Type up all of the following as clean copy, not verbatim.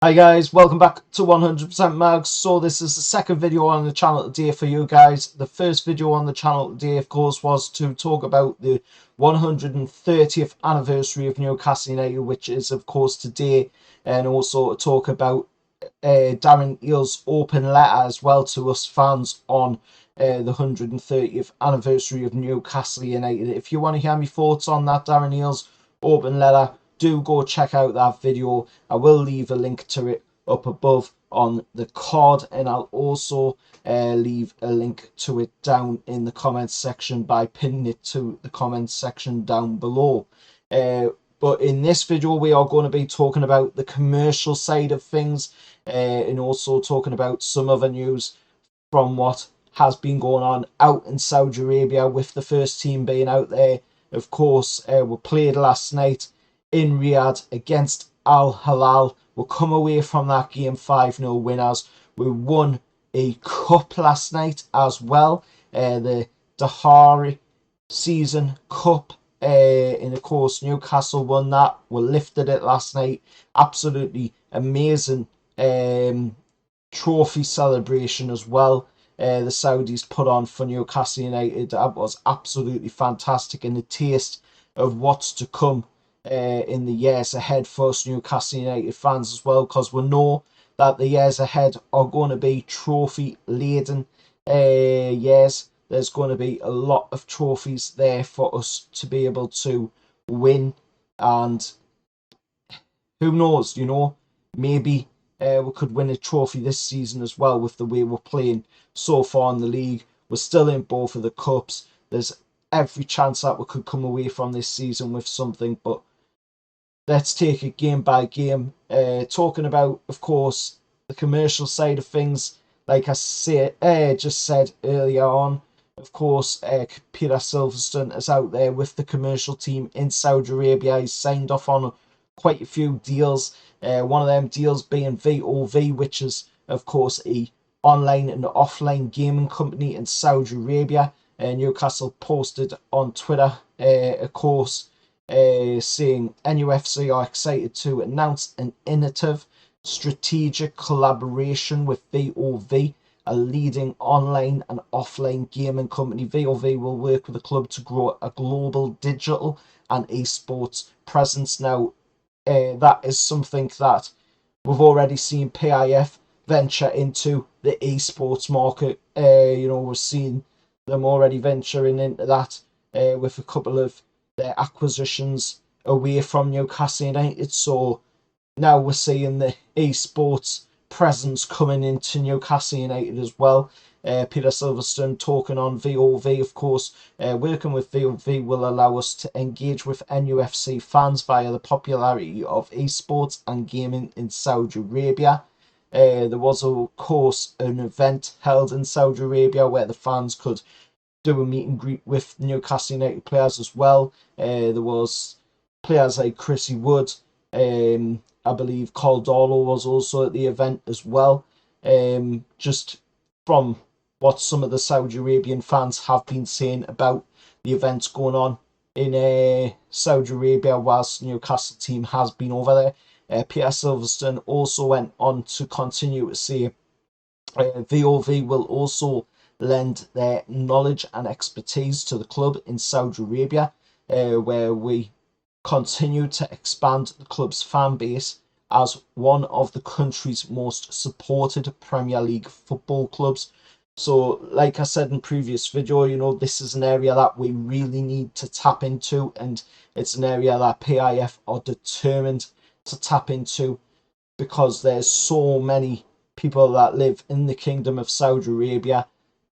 Hi guys, welcome back to 100% Mags. So this is the second video on the channel today for you guys. The first video on the channel today, of course, was to talk about the 130th anniversary of Newcastle United, which is, of course, today, and also to talk about Darren Eales' open letter as well to us fans on the 130th anniversary of Newcastle United. If you want to hear my thoughts on that Darren Eales' open letter, do go check out that video. I will leave a link to it up above on the card, and I'll also leave a link to it down in the comments section by pinning it to the comments section down below. But in this video, we are going to be talking about the commercial side of things, and also talking about some other news from what has been going on out in Saudi Arabia with the first team being out there. Of course, we played last night in Riyadh against Al Hilal. We come away from that game 5-0 winners. We won a cup last night as well, the Dahari Season Cup. And of course, Newcastle won that. We lifted it last night. Absolutely amazing trophy celebration as well. The Saudis put on for Newcastle United. That was absolutely fantastic, and the taste of what's to come in the years ahead for us Newcastle United fans as well, because we know that the years ahead are going to be trophy laden years. There's going to be a lot of trophies there for us to be able to win, and who knows, maybe we could win a trophy this season as well with the way we're playing so far in the league. We're still in both of the cups. There's every chance that we could come away from this season with something, but let's take it game by game. Talking about, of course, the commercial side of things, like I just said earlier on, of course, Peter Silverstone is out there with the commercial team in Saudi Arabia. He's signed off on quite a few deals. One of them deals being VOV, which is, of course, a online and offline gaming company in Saudi Arabia. Newcastle posted on Twitter, of course, saying NUFC are excited to announce an innovative strategic collaboration with VOV, a leading online and offline gaming company. VOV will work with the club to grow a global digital and esports presence. Now, that is something that we've already seen PIF venture into the esports market. We're seeing them already venturing into that with a couple of their acquisitions away from Newcastle United. So now we're seeing the esports presence coming into Newcastle United as well. Peter Silverstone talking on VOV, of course. Working with VOV will allow us to engage with NUFC fans via the popularity of esports and gaming in Saudi Arabia. There was, of course, an event held in Saudi Arabia where the fans could do a meet and greet with Newcastle United players as well. There was players like Chrissy Wood, I believe Caldolo was also at the event as well. Just from what some of the Saudi Arabian fans have been saying about the events going on in Saudi Arabia whilst Newcastle team has been over there. Peter Silverstone also went on to continue to say VOV will also lend their knowledge and expertise to the club in Saudi Arabia, where we continue to expand the club's fan base as one of the country's most supported Premier League football clubs. So, like I said in previous video, this is an area that we really need to tap into, and it's an area that PIF are determined to tap into, because there's so many people that live in the Kingdom of Saudi Arabia,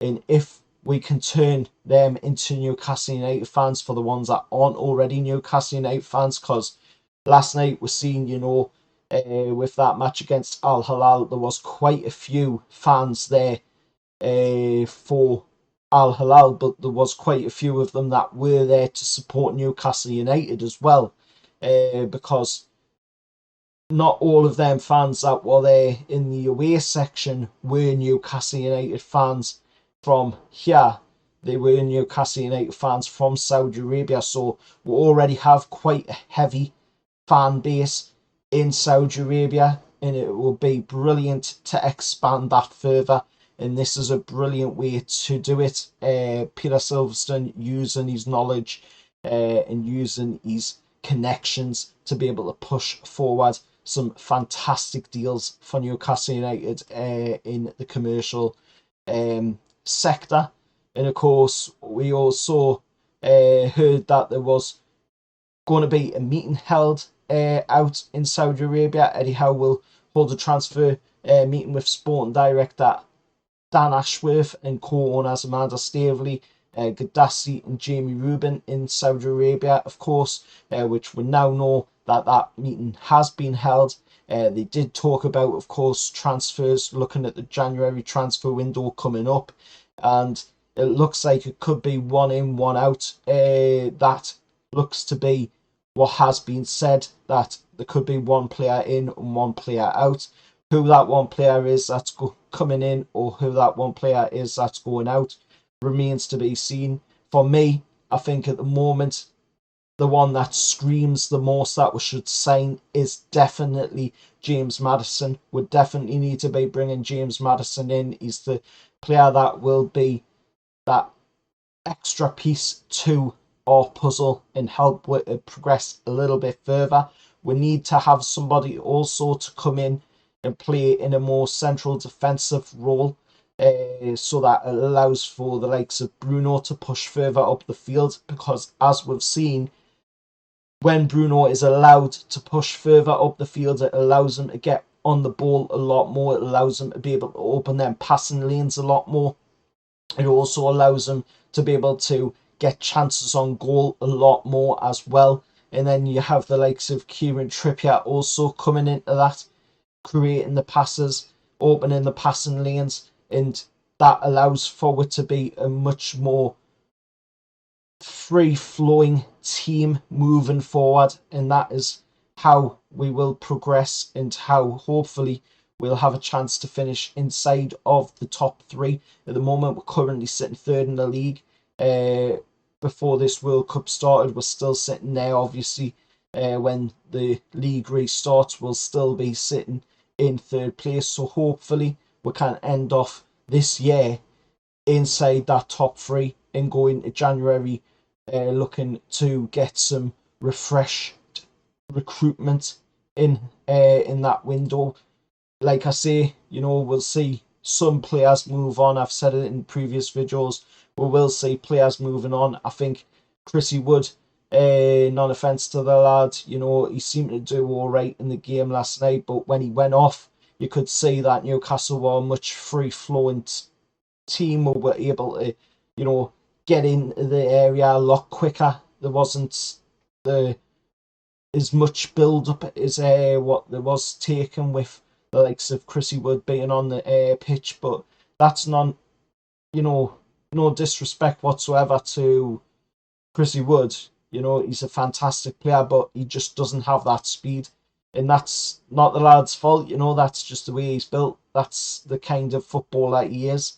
and if we can turn them into Newcastle United fans for the ones that aren't already Newcastle United fans, because last night we're seeing, with that match against Al Hilal, there was quite a few fans there for Al Hilal, but there was quite a few of them that were there to support Newcastle United as well, because not all of them fans that were there in the away section were Newcastle United fans from here. They were Newcastle United fans from Saudi Arabia, so we already have quite a heavy fan base in Saudi Arabia, and it will be brilliant to expand that further. And this is a brilliant way to do it. Peter Silverstone using his knowledge and using his connections to be able to push forward some fantastic deals for Newcastle United in the commercial sector. And of course, we also heard that there was going to be a meeting held out in Saudi Arabia. Eddie Howe will hold a transfer meeting with Sporting Director Dan Ashworth and co-owners Amanda Staveley, Gadassi and Jamie Rubin in Saudi Arabia, of course, which we now know that that meeting has been held. They did talk about, of course, transfers, looking at the January transfer window coming up, and it looks like it could be one in, one out. That looks to be what has been said, that there could be one player in and one player out. Who that one player is that's coming in or who that one player is that's going out remains to be seen. For me, I think at the moment, the one that screams the most that we should sign is definitely James Maddison. We definitely need to be bringing James Maddison in. He's the player that will be that extra piece to our puzzle and help with it progress a little bit further. We need to have somebody also to come in and play in a more central defensive role, so that it allows for the likes of Bruno to push further up the field, because as we've seen, when Bruno is allowed to push further up the field, it allows him to get on the ball a lot more. It allows him to be able to open them passing lanes a lot more. It also allows him to be able to get chances on goal a lot more as well. And then you have the likes of Kieran Trippier also coming into that, creating the passes, opening the passing lanes, and that allows forward to be a much more free-flowing team moving forward, and that is how we will progress and how hopefully we'll have a chance to finish inside of the top three. At the moment, we're currently sitting third in the league. Before this World Cup started, we're still sitting there. Obviously, when the league restarts, we'll still be sitting in third place. So hopefully we can end off this year inside that top three and go into January looking to get some refreshed recruitment in that window. Like I say, we'll see some players move on. I've said it in previous videos. We will see players moving on. I think Chrissy Wood, non-offence to the lad, he seemed to do all right in the game last night, but when he went off, you could see that Newcastle were a much free-flowing team, who were able to, get into the area a lot quicker. There wasn't as much build-up as what there was taken with the likes of Chrissy Wood being on the pitch, but that's not, no disrespect whatsoever to Chrissy Wood. He's a fantastic player, but he just doesn't have that speed. And that's not the lad's fault, that's just the way he's built. That's the kind of footballer he is.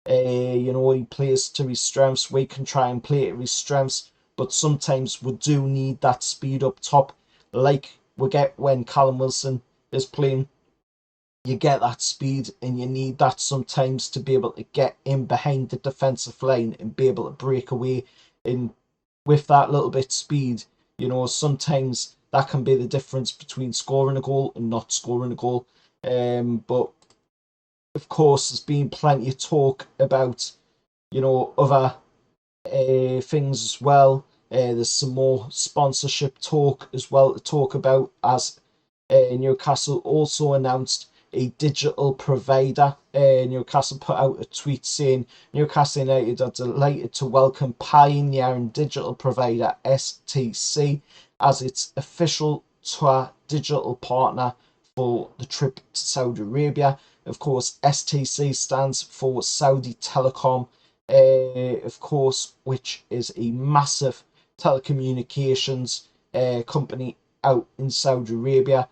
He plays to his strengths. We can try and play to his strengths, but sometimes we do need that speed up top, like we get when Callum Wilson is playing. You get that speed, and you need that sometimes to be able to get in behind the defensive line and be able to break away. And with that little bit speed, sometimes that can be the difference between scoring a goal and not scoring a goal. But of course, there's been plenty of talk about, other things as well. There's some more sponsorship talk as well to talk about, as Newcastle also announced a digital provider. Newcastle put out a tweet saying Newcastle United are delighted to welcome pioneering digital provider STC as its official tour digital partner for the trip to Saudi Arabia. Of course, STC stands for Saudi Telecom, of course, which is a massive telecommunications company out in Saudi Arabia.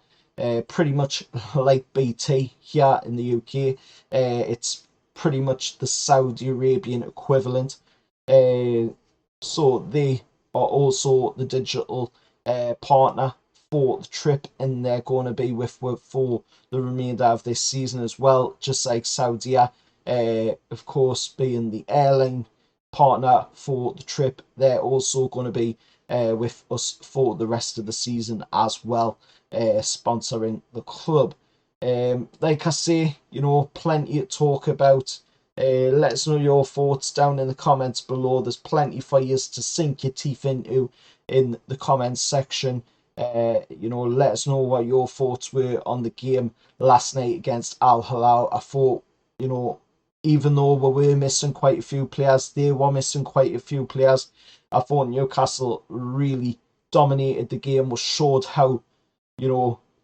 Pretty much like BT here in the UK. It's pretty much the Saudi Arabian equivalent. So they are also the digital partner for the trip, and they're going to be with for the remainder of this season as well, just like Saudi, of course, being the airline partner for the trip. They're also going to be with us for the rest of the season as well, sponsoring the club. Like I say, plenty to talk about. Let us know your thoughts down in the comments below. There's plenty for you to sink your teeth into in the comments section. Let us know what your thoughts were on the game last night against Al Hilal. I thought, even though we were missing quite a few players, they were missing quite a few players. I thought Newcastle really dominated the game, was showed how,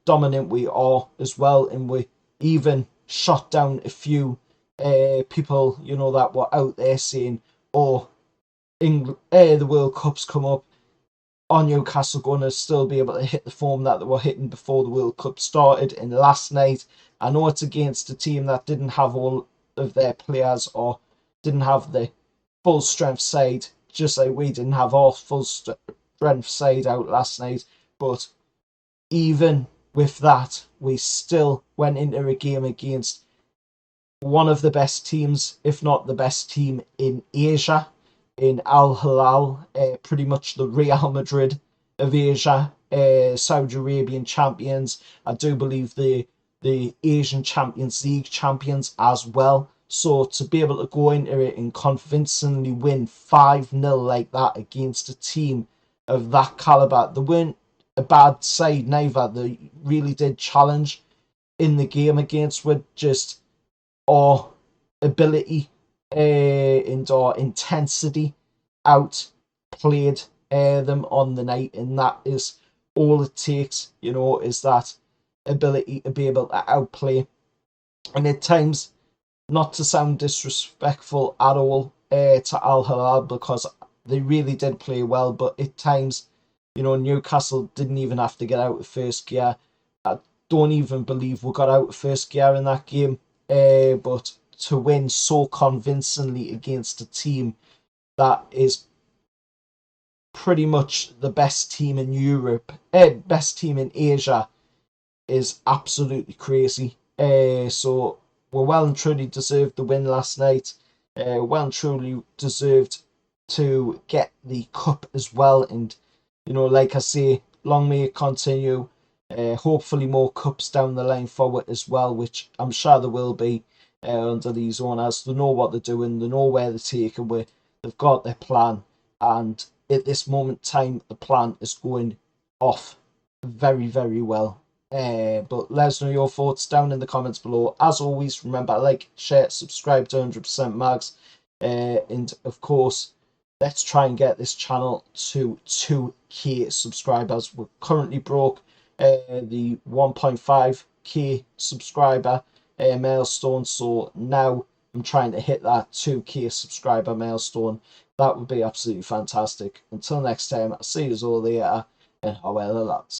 dominant we are as well, and we even shot down a few people, that were out there saying, "Oh, the World Cup's come up. Are Newcastle going to still be able to hit the form that they were hitting before the World Cup started?" And last night, I know it's against a team that didn't have all of their players or didn't have the full strength side, just like we didn't have our full strength side out last night. But even with that, we still went into a game against one of the best teams, if not the best team in Asia, in Al Hilal, pretty much the Real Madrid of Asia, Saudi Arabian champions. I do believe the Asian Champions League champions as well. So to be able to go into it and convincingly win 5-0 like that against a team of that caliber, they weren't a bad side neither. They really did challenge in the game against, with just our ability and our intensity outplayed them on the night, and that is all it takes, is that ability to be able to outplay. And at times, not to sound disrespectful at all to Al Hilal, because they really did play well, but at times, Newcastle didn't even have to get out of first gear. I don't even believe we got out of first gear in that game, but to win so convincingly against a team that is pretty much the best team in Europe, best team in Asia, is absolutely crazy. So we well and truly deserved the win last night. Well and truly deserved to get the cup as well. And, like I say, long may it continue. Hopefully more cups down the line forward as well, which I'm sure there will be under these owners. They know what they're doing. They know where they're taking with. They've got their plan. And at this moment in time, the plan is going off very, very well. But let us know your thoughts down in the comments below. As always, remember, like, share, subscribe to 100% Mags. And of course, let's try and get this channel to 2k subscribers. We're currently broke the 1.5k subscriber milestone, so now I'm trying to hit that 2k subscriber milestone. That would be absolutely fantastic. Until next time, I'll see you all later, and however lads.